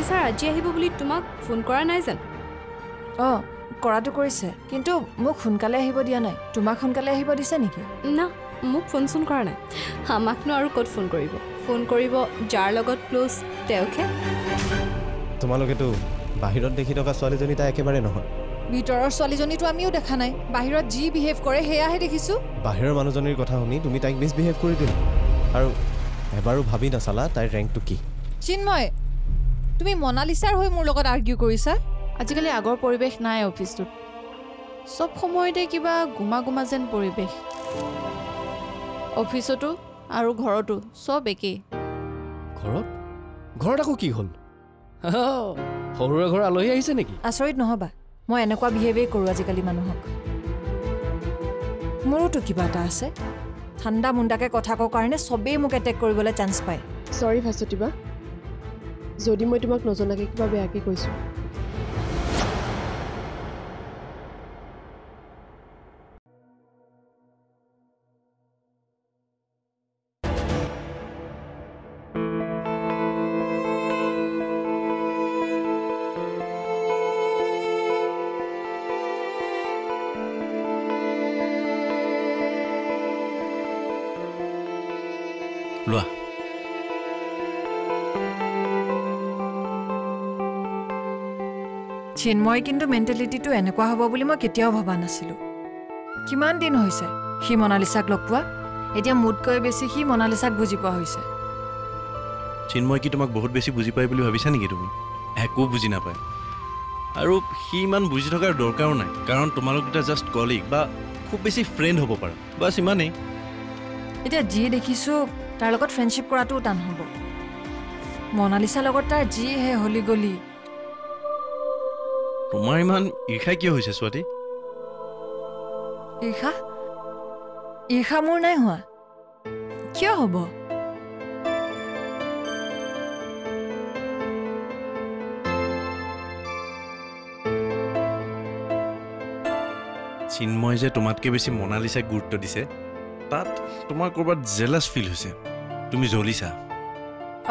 Sir আজি আহিব বুলি তোমাক ফোন কৰা নাই জানো? কৰাটো কৰিছে, কিন্তু মোক সোনকালে আহিব দিয়া নাই। তোমাক সোনকালে আহিব দিছে নেকি? না, মোক ফোন চোন কৰা নাই। আমাকনো আৰু ক'ত ফোন কৰিব? ফোন কৰিব যাৰ লগত ক্লোজ তেওঁকে। তোমালোকেতো বাহিৰত দেখি থকা ছোৱালীজনী তাই একেবাৰে নহয়। ভিতৰৰ ছোৱালীজনীটো আমিও দেখা নাই, বাহিৰত যি বিহেভ কৰে সেয়াহে দেখিছোঁ। বাহিৰৰ মানুহজনীৰ কথা শুনি তুমি তাইক মিছবিহেভ কৰি দিলা, আৰু এবাৰো ভাবি নাচালা তাইৰ ৰেংকটো কি। চিন্ময়, তুমি মনালিছাৰ হৈ মোৰ লগত আৰ্গিউ কৰিছা? আজিকালি আগৰ পৰিৱেশ নাই অফিচটোত, চব সময়তে কিবা গুমা গুমা যেন পৰিৱেশ। অফিচতো আৰু ঘৰতো চব একেই। ঘৰত আকৌ কি হ'ল? সৰুৰে ঘৰ আলহী আহিছে নেকি? আচৰিত নহবা, মই এনেকুৱা বিহেভেই কৰোঁ আজিকালি মানুহক। মোৰোতো কিবা এটা আছে। ঠাণ্ডা মুণ্ডাকে কথা কওঁ কাৰণে চবেই মোক এটেক কৰিবলৈ চান্স পায়। সৰি ভাস্বতীবা, যদি মই তোমাক নজনাকৈ কিবা বেয়াকৈ কৈছোঁ। লোৱা। চিন্ময় কিন্তু মেণ্টেলিটিটো এনেকুৱা হ'ব বুলি মই কেতিয়াও ভবা নাছিলোঁ। কিমান দিন হৈছে সি মনালিছাক লগ পোৱা, এতিয়া মোতকৈ বেছি সি মনালিছাক বুজি পোৱা হৈছে। চিন্ময় কি তোমাক বহুত বেছি বুজি পায় বুলি ভাবিছা নেকি তুমি? একো বুজি নাপায়, আৰু সি ইমান বুজি থকাৰ দৰকাৰো নাই, কাৰণ তোমালোক দুটা জাষ্ট কলিগ বা খুব বেছি ফ্ৰেণ্ড হ'ব পাৰা, বাছ ইমানেই। এতিয়া যি দেখিছোঁ তাৰ লগত ফ্ৰেণ্ডশ্বিপ কৰাটোও টান হ'ব। মনালিছাৰ লগত তাৰ যিহে হলি গলি। তোমাৰ ইমান ঈৰ্ষা কিয় হৈছে ছোৱালী? ঈৰ্ষা মোৰ নাই হোৱা। কিয় হ'ব? চিন্ময় যে তোমাতকৈ বেছি মনালিছাক গুৰুত্ব দিছে, তাত তোমাৰ ক'ৰবাত জেলাছ ফিল হৈছে। তুমি জ্বলিছা।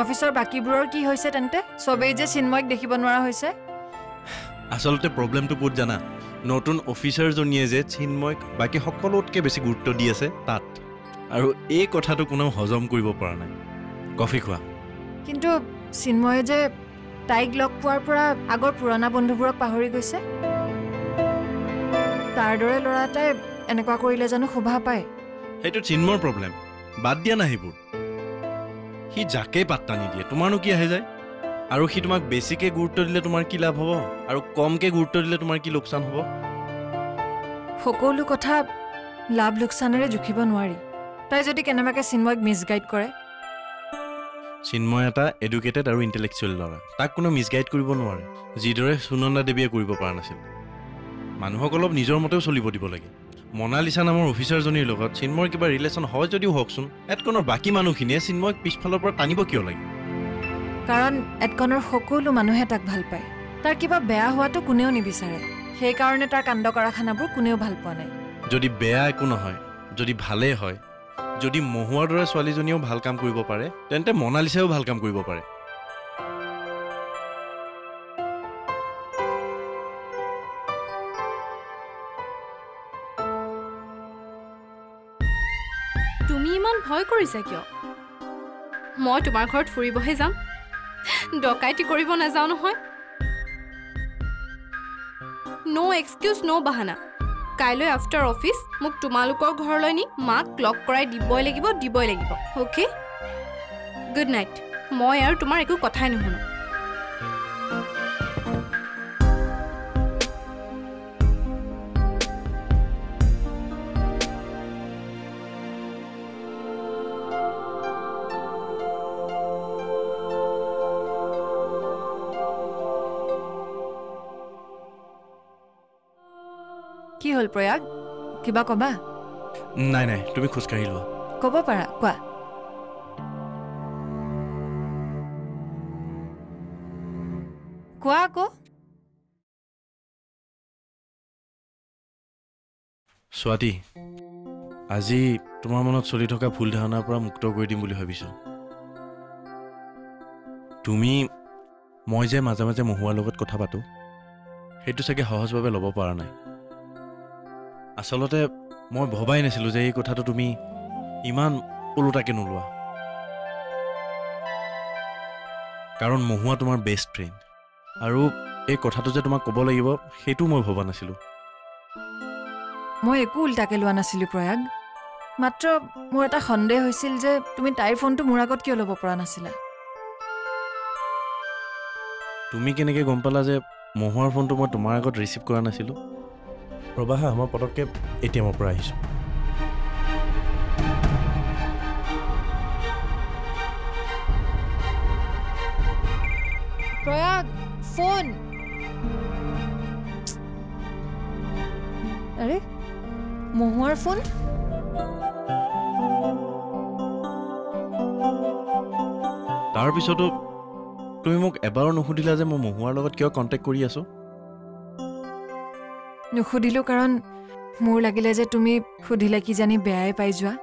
অফিচৰ বাকীবোৰৰ কি হৈছে তেন্তে? চবেই যে চিন্ময়ক দেখিব নোৱাৰা হৈছে। আচলতে প্ৰব্লেমটো ক'ত জানা? নতুন অফিচাৰজনীয়ে যে চিন্ময়ক বাকী সকলোতকৈ বেছি গুৰুত্ব দি আছে তাত, আৰু এই কথাটো কোনেও হজম কৰিব পৰা নাই। কফি খোৱা। কিন্তু চিন্ময়ে যে তাইক লগ পোৱাৰ পৰা আগৰ পুৰণা বন্ধুবোৰক পাহৰি গৈছে। তাৰ দৰে ল'ৰা এটাই এনেকুৱা কৰিলে জানো শোভা পায়? সেইটো চিন্ময়ৰ প্ৰব্লেম, বাদ দিয়া না সেইবোৰ। সি যাকেই পাত্তা নিদিয়ে, তোমাৰনো কি আহে যায়? আৰু সি তোমাক বেছিকৈ গুৰুত্ব দিলে তোমাৰ কি লাভ হ'ব, আৰু কমকৈ গুৰুত্ব দিলে তোমাৰ কি লোকচান হ'ব? সকলো কথা লাভ লোকচানেৰে জুখিব নোৱাৰি। তাই যদি কেনেবাকৈ চিন্ময়ক মিছগাইড কৰে। চিন্ময় এটা এডুকেটেড আৰু ইণ্টেলেকচুৱেল ল'ৰা, তাক কোনো মিছগাইড কৰিব নোৱাৰে, যিদৰে সুনন্দা দেৱীয়ে কৰিব পৰা নাছিল। মানুহক অলপ নিজৰ মতেও চলিব দিব লাগে। মনালিছা নামৰ অফিচাৰজনীৰ লগত চিন্ময়ৰ কিবা ৰিলেশ্যন হয় যদিও হওকচোন, এটকনৰ বাকী মানুহখিনিয়ে চিন্ময়ক পিছফালৰ পৰা টানিব কিয় লাগে? কাৰণ এটকনৰ সকলো মানুহে তাক ভাল পায়। তাৰ কিবা বেয়া হোৱাটো কোনেও নিবিচাৰে, সেইকাৰণে তাৰ কাণ্ড কাৰখানাবোৰ কোনেও ভাল পোৱা নাই। যদি বেয়া একো নহয়, যদি ভালেই হয়, যদি মহুৱাৰ দৰে ছোৱালীজনীয়েও ভাল কাম কৰিব পাৰে, তেন্তে মনালিছাও ভাল কাম কৰিব পাৰে। তুমি ইমান ভয় কৰিছা কিয়? মই তোমাৰ ঘৰত ফুৰিবহে যাম, ডকাইতি কৰিব নাযাওঁ নহয়। ন' এক্সকিউজ ন' বাহানা। কাইলৈ আফটাৰ অফিচ মোক তোমালোকৰ ঘৰলৈ নি মাক লগ কৰাই দিবই লাগিব। Okay, good night. মই আৰু তোমাৰ একো কথাই নুশুনো। কি হ'ল প্ৰয়াগ, কিবা কবা? নাই তুমি খোজকাঢ়ি লোৱা। ক'ব পাৰা, কোৱা। কোৱা আকৌ। স্বাতী, আজি তোমাৰ মনত চলি থকা ভুল ধাৰণাৰ পৰা মুক্ত কৰি দিম বুলি ভাবিছোঁ। তুমি মই যে মাজে মাজে মহুৱাৰ লগত কথা পাতোঁ সেইটো চাগে সহজভাৱে ল'ব পৰা নাই আচলতে মই ভবাই নাছিলোঁ যে এই কথাটো তুমি ইমান ওলোটাকৈ নোলোৱা কাৰণ মহুৱা তোমাৰ বেষ্ট ফ্ৰেণ্ড আৰু এই কথাটো যে তোমাক ক'ব লাগিব সেইটো মই ভবা নাছিলোঁ মই একো উল্টাকৈ লোৱা নাছিলোঁ প্ৰয়াগ মাত্ৰ মোৰ এটা সন্দেহ হৈছিল যে তুমি তাইৰ ফোনটো মোৰ আগত কিয় ল'ব পৰা নাছিলা তুমি কেনেকৈ গম পালা যে মহুৱাৰ ফোনটো মই তোমাৰ আগত ৰিচিভ কৰা নাছিলোঁ ৰ'বা হা মই পটককৈ ATM-ৰ পৰা আহিছোঁ প্ৰয়াগ ফোন আৰে মহুৱাৰ ফোন তাৰপিছতো তুমি মোক এবাৰো নুসুধিলা যে মই মহুৱাৰ লগত কিয় কণ্টেক্ট কৰি আছোঁ নুসুধিলোঁ কাৰণ মোৰ লাগিলে যে তুমি সুধিলে কিজানি বেয়াই পাই যোৱা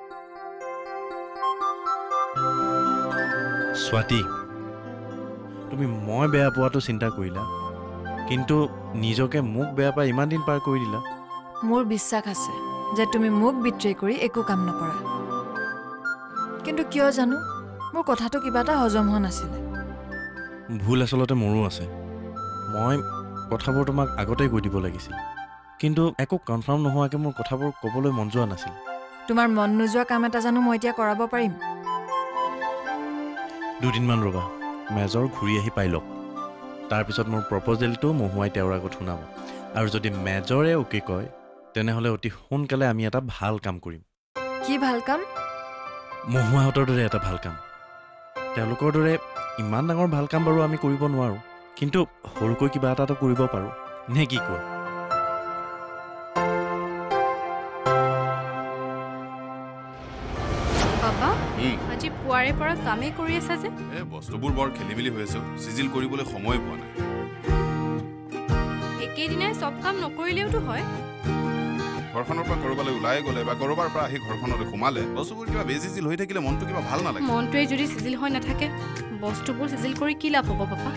স্বাতী তুমি মই বেয়া পোৱাটো চিন্তা কৰিলা কিন্তু নিজকে মোক বেয়া পাই ইমান দিন পাৰ কৰি দিলা মোৰ বিশ্বাস আছে যে তুমি মোক বিট্ৰে কৰি একো কাম নকৰা কিন্তু কিয় জানো মোৰ কথাটো কিবা এটা হজম হোৱা নাছিলে ভুল আচলতে মোৰো আছে মই কথাবোৰ তোমাক আগতেই কৈ দিব লাগিছিল কিন্তু একো কনফাৰ্ম নোহোৱাকৈ মোৰ কথাবোৰ ক'বলৈ মন যোৱা নাছিল তোমাৰ মন নোযোৱা কাম এটা জানো মই এতিয়া কৰাব পাৰিম দুদিনমান ৰ'বা মেজৰ ঘূৰি আহি পাই লওক তাৰপিছত মোৰ প্ৰপ'জেলটো মহুৱাই তেওঁৰ আগত শুনাব আৰু যদি মেজৰে অ'কে কয় তেনেহ'লে অতি সোনকালে আমি এটা ভাল কাম কৰিম কি ভাল কাম মহুৱাহঁতৰ দৰে এটা ভাল কাম তেওঁলোকৰ দৰে ইমান ডাঙৰ ভাল কাম বাৰু আমি কৰিব নোৱাৰোঁ কিন্তু সৰুকৈ কিবা এটাতো কৰিব পাৰোঁ নে কি কোৱা বাবা আজি পুৱাৰে পৰা কামেই কৰি আছা যে বস্তুবোৰ বৰ খেলি মেলি হৈ আছে চিজিল কৰিবলৈ সময় পোৱা নাই একেদিনাই চব কাম নকৰিলেওতো হয় ঘৰখনৰ পৰা ক'ৰবালৈ ওলাই গ'লে বা ক'ৰবাৰ পৰা আহি ঘৰখনলৈ সোমালে বস্তুবোৰ কিবা বেচিজিল হৈ থাকিলে মনটো কিবা ভাল নালাগে মনটোৱে যদি চিজিল হৈ নাথাকে বস্তুবোৰ চিজিল কৰি কি লাভ হ'ব পাপা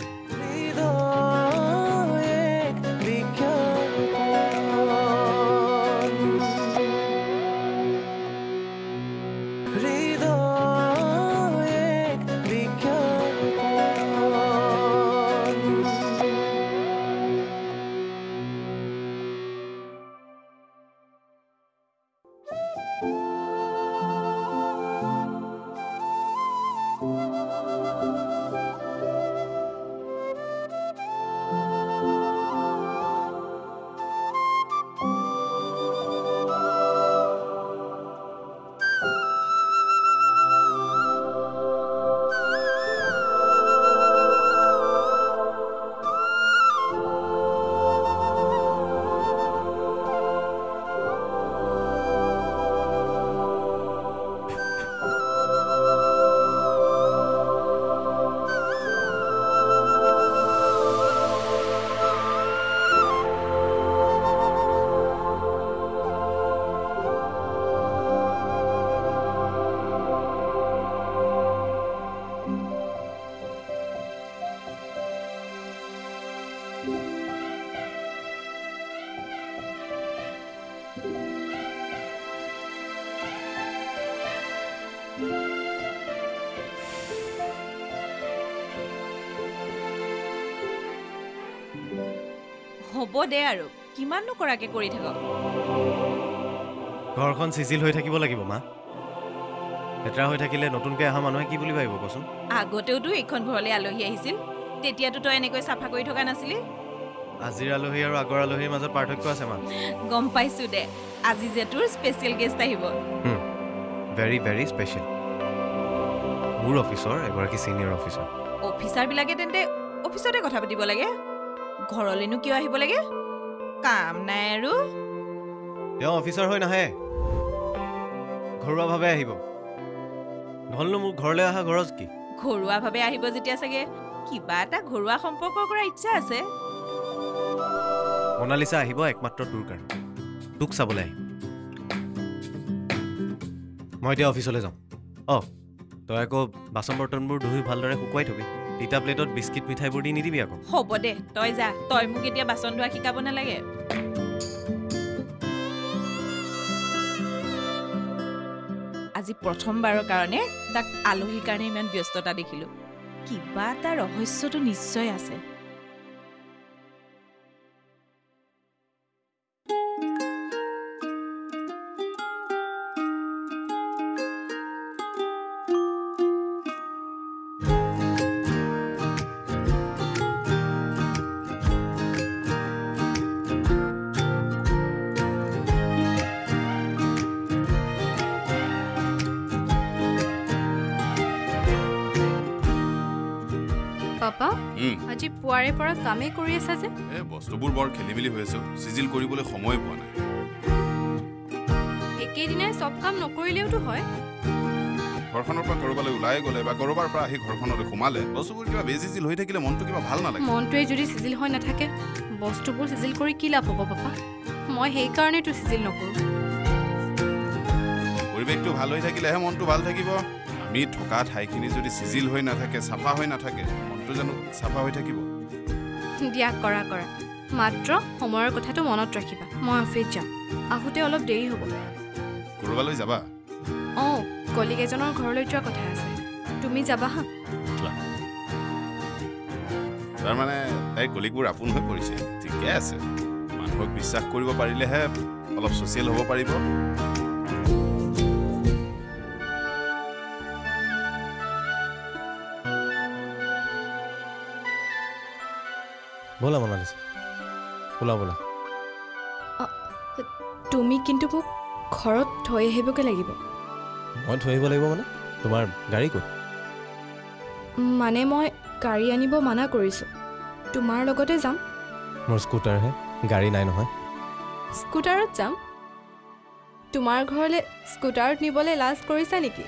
হ'ব দে আৰু কিমাননো কৰাকে কৰি থাক ঘৰখন চিজিল হৈ থাকিব লাগিব মা লেতেৰা হৈ থাকিলে নতুনকৈ অহা মানুহে কি বুলি ভাবিব কচোন আগতেওতো এইখন ঘৰলৈ আলহী আহিছিল তেতিয়াতো তই এনেকৈ চাফা কৰি থকা নাছিলি আজিৰ আলহী আৰু আগৰ আলহীৰ মাজত পাৰ্থক্য আছে মা গম পাইছোঁ দে আজি যে তোৰ স্পেচিয়েল গেষ্ট আহিব ভেৰি ভেৰি স্পেচিয়েল মোৰ অফিচৰ এগৰাকী ছিনিয়ৰ অফিচাৰ অফিচাৰবিলাকে তেন্তে অফিচতে কথা পাতিব লাগে ঘৰলৈনো কিয় আহিব লাগে কাম নাই আৰু তেওঁ অফিচাৰ হৈ নাহে ঘৰুৱাভাৱে আহিব নহ'লেনো মোৰ ঘৰলৈ অহা গৰজ কি ঘৰুৱাভাৱে আহিব যেতিয়া চাগে কিবা এটা ঘৰুৱা সম্পৰ্ক কৰাৰ ইচ্ছা আছে মনালিছা আহিব একমাত্ৰ তোৰ কাৰণে তোক চাবলৈ আহিব মই এতিয়া অফিচলৈ যাওঁ তই আকৌ বাচন বৰ্তনবোৰ ধুই ভালদৰে শুকুৱাই থবি তিতা প্লেটত বিস্কিট মিঠাইবোৰ দি নিদিবি আকৌ হ'ব দে তই যা তই মোক এতিয়া বাচন ধোৱা শিকাব নালাগে আজি প্ৰথমবাৰৰ কাৰণে তাক আলহীৰ কাৰণে ইমান ব্যস্ততা দেখিলো কিবা এটা ৰহস্যটো নিশ্চয় আছে পাপা আজি পুৱাৰে পৰা কামেই কৰি আছা যে বস্তুবোৰ বৰ খেলিমেলি হৈ আছে চিজিল কৰিবলৈ সময় পোৱা নাই একেদিনাই চব কাম নকৰিলেওতো হয় ঘৰখনৰ পৰা কৰবালৈ ওলাই গ'লে বা কৰবাৰ পৰা আহি ঘৰখনলৈ সোমালে বস্তুবোৰ কিবা বেজিজিল হৈ থাকিলে মনটো কিবা ভাল নালাগে মনটোৱে যদি চিজিল হৈ নাথাকে বস্তুবোৰ চিজিল কৰি কি লাভ হ'ব পাপা মই সেইকাৰণেতো চিজিল নকৰোঁ পৰিৱেশটো ভাল হৈ থাকিলেহে মনটো ভাল থাকিব আমি থকা ঠাইখিনি যদি চিজিল হৈ নাথাকে চাফা হৈ নাথাকে মনটো জানো চাফা হৈ থাকিব দিয়া কৰা কৰা মাত্ৰ সময়ৰ কথাটো মনত ৰাখিবা মই অফিচ যাম আহোঁতে অলপ দেৰি হ'ব কৰবালৈ যাবা অঁ কলিগ এজনৰ ঘৰলৈ যোৱা কথা আছে তুমি যাবা হা তাৰমানে তাইৰ কলিগবোৰ আপোন হৈ পৰিছে ঠিকে আছে মানুহক বিশ্বাস কৰিব পাৰিলেহে অলপ ছ'চিয়েল হ'ব পাৰিব ব'লা মনালিছা ব'লা তুমি কিন্তু মোক ঘৰত থৈ আহিবগৈ লাগিব মই থৈ আহিব লাগিব মানে তোমাৰ গাড়ী ক'ত মানে মই গাড়ী আনিব মানা কৰিছোঁ তোমাৰ লগতে যাম মোৰ স্কুটাৰহে গাড়ী নাই নহয় স্কুটাৰত যাম তোমাৰ ঘৰলৈ স্কুটাৰত নিবলৈ লাজ কৰিছা নেকি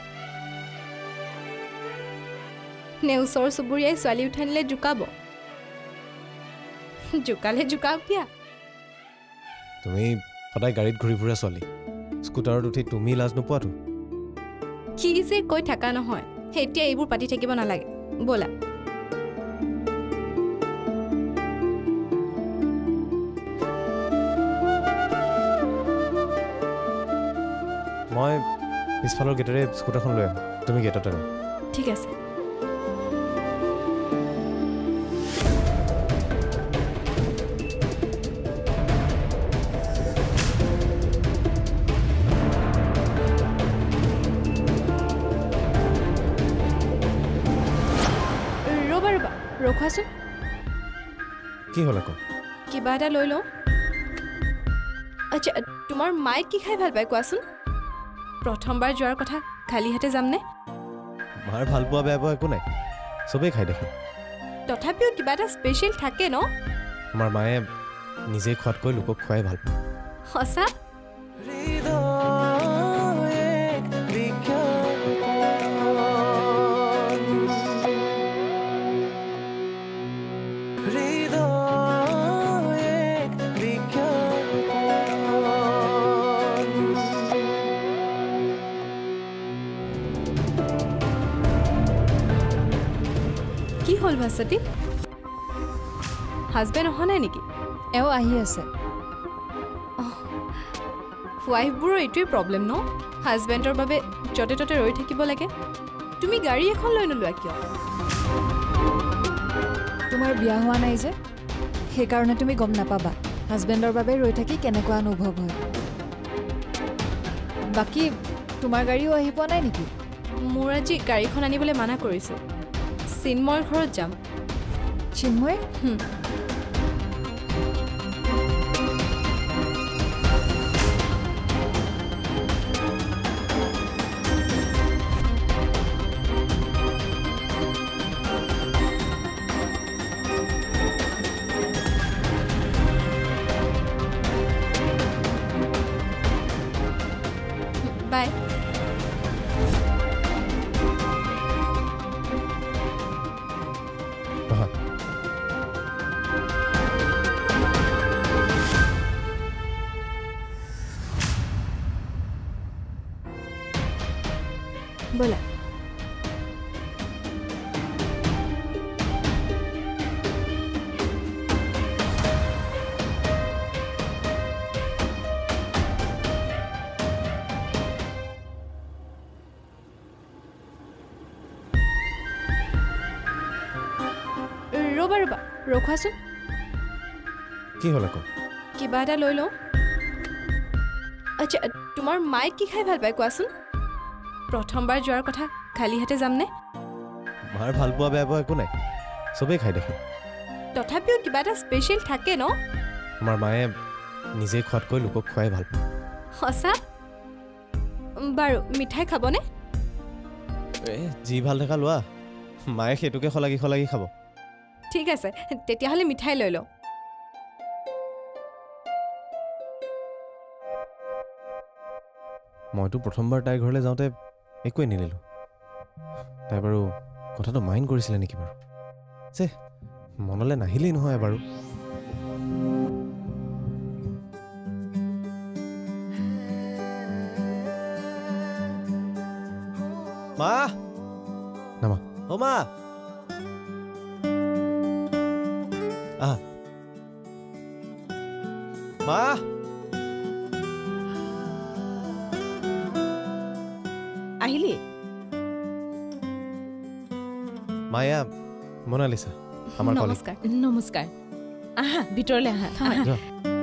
নে ওচৰ চুবুৰীয়াই ছোৱালী উঠাই নিলে জোকাব জোকালে জোকাওক দিয়া তুমি সদায় গাড়ীত ঘূৰি ফুৰা ছোৱালী স্কুটাৰত উঠি তুমি লাজ নোপোৱাতো কি যে কৈ থাকা নহয় এতিয়া এইবোৰ পাতি থাকিব নালাগে ব'লা মই পিছফালৰ গেটেৰে স্কুটাৰখন লৈ আহোঁ তুমি গেটতে ৰ ঠিক আছে ৰখোৱাচোন কি হ'ল আকৌ কিবা এটা লৈ লওঁ আচ্ছা তোমাৰ মায়ে কি খাই ভাল পায় কোৱাচোন প্ৰথমবাৰ যোৱাৰ কথা খালী হাতে যামনে মাৰ ভাল পোৱা বেয়া পোৱা একো নাই চবেই খাই দেখোন তথাপিও কিবা এটা স্পেচিয়েল থাকে ন আমাৰ মায়ে নিজে খোৱাতকৈ লোকক খুৱাই ভাল পায় সঁচা কি হ'ল ভাস্বতী হাজবেণ্ড অহা নাই নেকি এওঁ আহি আছে ৱাইফবোৰৰ এইটোৱে প্ৰব্লেম ন হাজবেণ্ডৰ বাবে য'তে ত'তে ৰৈ থাকিব লাগে তুমি গাড়ী এখন লৈ নোলোৱা কিয় তোমাৰ বিয়া হোৱা নাই যে সেইকাৰণে তুমি গম নাপাবা হাজবেণ্ডৰ বাবে ৰৈ থাকি কেনেকুৱা অনুভৱ হয় বাকী তোমাৰ গাড়ীও আহি পোৱা নাই নেকি মোৰ আজি গাড়ীখন আনিবলৈ মানা কৰিছোঁ চিন্ময়ৰ ঘৰত যাম চিন্ময় বাই ব'লা ৰখোৱাচোন কি হ'ল আকৌ কিবা এটা লৈ লওঁ আচ্ছা তোমাৰ মায়ে কি খাই ভাল পায় কোৱাচোন প্ৰথমবাৰ যোৱাৰ কথা খালী হাতে যামনে মাৰ ভাল পোৱা বেয়া পোৱা একো নাই চবেই খাই দেখোন তথাপিও কিবা এটা স্পেচিয়েল থাকে ন আমাৰ মায়ে নিজে খোৱাতকৈ লোকক খুৱাই ভাল পায় সঁচা বাৰু মিঠাই খাবনে যি ভাল দেখা লোৱা মায়ে সেইটোকে সলাগি খাব ঠিক আছে তেতিয়াহ'লে মিঠাই লৈ লওঁ মইতো প্ৰথমবাৰ তাইৰ ঘৰলৈ যাওঁতে একোৱে নিনিলোঁ তাই বাৰু কথাটো মাইণ্ড কৰিছিলে নেকি বাৰু যে মনলৈ নাহিলেই নহয় বাৰু মা নামা অ' মা আহা মা আহিলি মায়া মনালিছা আমাৰ কলেজ নমস্কাৰ নমস্কাৰ আহা ভিতৰলৈ আহা যোৱা